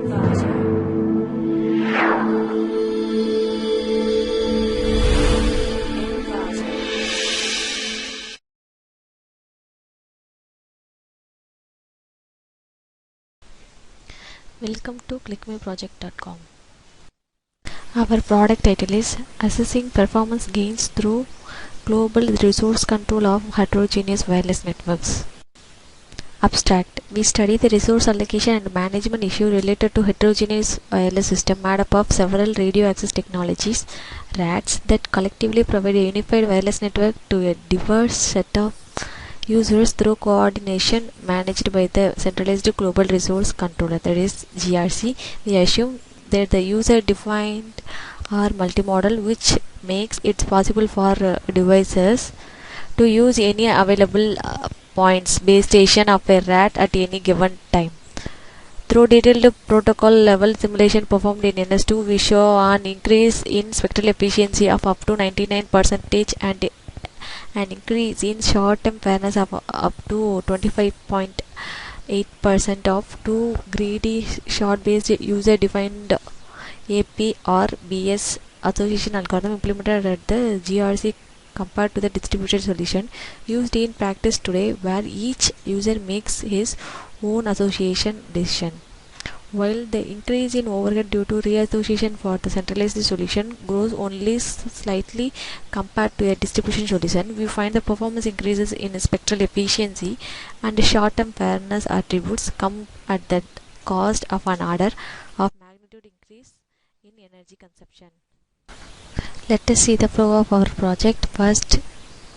Welcome to clickmyproject.com. Our product title is Assessing Performance Gains Through Global Resource Control of Heterogeneous Wireless Networks. Abstract. We study the resource allocation and management issue related to heterogeneous wireless system made up of several radio access technologies, RATs, that collectively provide a unified wireless network to a diverse set of users through coordination managed by the Centralized Global Resource Controller, that is GRC. We assume that the user defined or multimodal, which makes it possible for devices to use any available points base station of a RAT at any given time. Through detailed protocol level simulation performed in NS2, we show an increase in spectral efficiency of up to 99% and an increase in short-term fairness of up to 25.8% of two greedy short-based user-defined AP or BS association algorithm implemented at the GRC compared to the distributed solution used in practice today, where each user makes his own association decision. While the increase in overhead due to reassociation for the centralized solution grows only slightly compared to a distribution solution, we find the performance increases in spectral efficiency and short-term fairness attributes come at the cost of an order of magnitude increase in energy consumption. Let us see the flow of our project. First,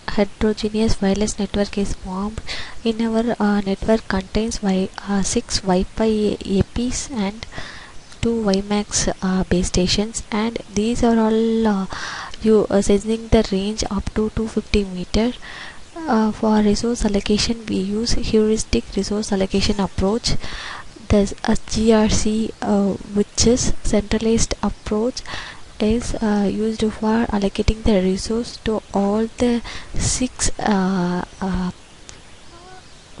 heterogeneous wireless network is formed. In our network contains 6 Wi-Fi APs and 2 WiMAX base stations, and these are all sensing the range up to 250 meter. For resource allocation, we use heuristic resource allocation approach. There's a GRC, which is centralized approach, is used for allocating the resource to all the 6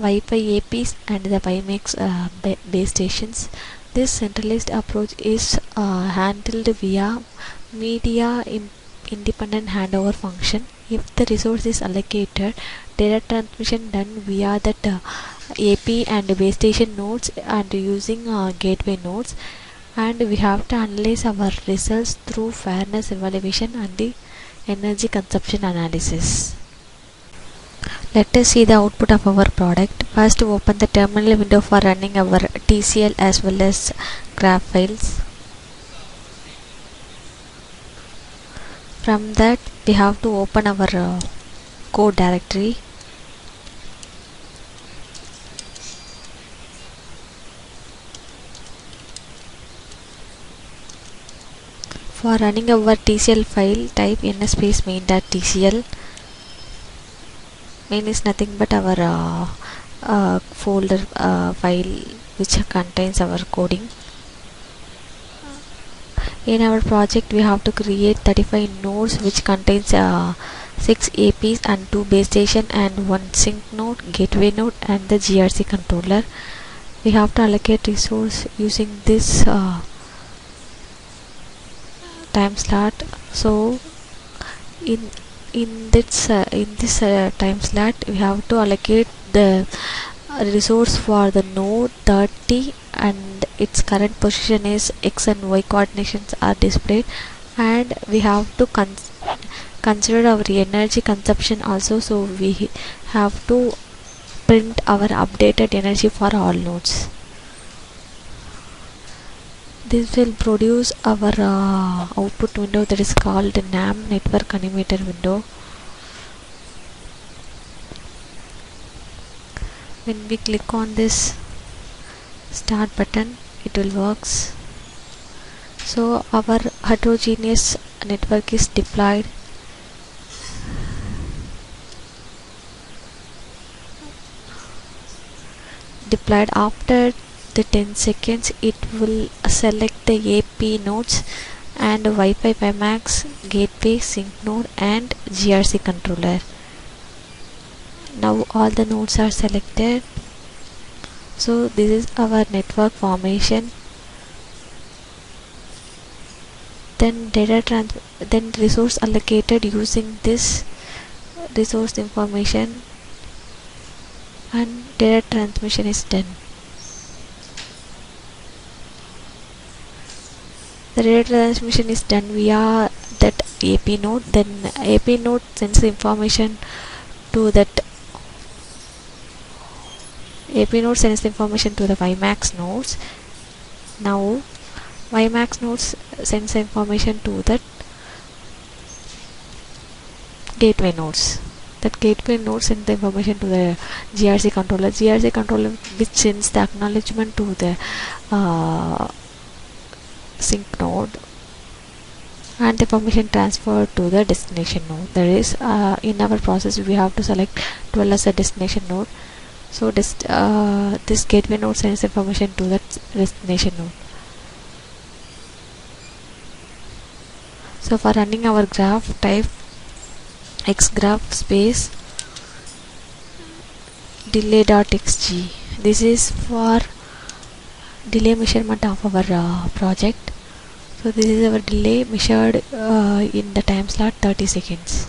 Wi-Fi APs and the WiMAX base stations. This centralized approach is handled via media independent handover function. If the resource is allocated, data transmission done via that AP and base station nodes and using gateway nodes, and we have to analyze our results through fairness evaluation and the energy consumption analysis. Let us see the output of our product. First, open the terminal window for running our TCL as well as graph files. From that, we have to open our code directory. For running our TCL file, type ns main.tcl. Main is nothing but our folder file which contains our coding. In our project, we have to create 35 nodes which contains 6 APs and 2 base station and 1 sync node, gateway node, and the GRC controller. We have to allocate resource using this time slot. So in this time slot, we have to allocate the resource for the node 30, and its current position is x and y coordinations are displayed, and we have to consider our energy consumption also. So we have to print our updated energy for all nodes. This will produce our output window, that is called NAM network animator window. When we click on this start button, it will works. So our heterogeneous network is deployed. After the 10 seconds, it will select the AP nodes and Wi-Fi WiMAX, gateway, sync node, and GRC controller. Now all the nodes are selected. So this is our network formation. then then resource allocated using this resource information, and data transmission is done. The data transmission is done via that AP node. Then AP node sends the information to that AP node sends the information to the WiMAX nodes. Now WiMAX nodes sends the information to that gateway nodes. That gateway node sends the information to the GRC controller. GRC controller which sends the acknowledgement to the sync node, and the permission transferred to the destination node. That is, in our process we have to select 12 as a destination node. So this gateway node sends information to that destination node. So for running our graph, type xgraph space delay.xg. This is for delay measurement of our project. So this is our delay measured in the time slot 30 seconds.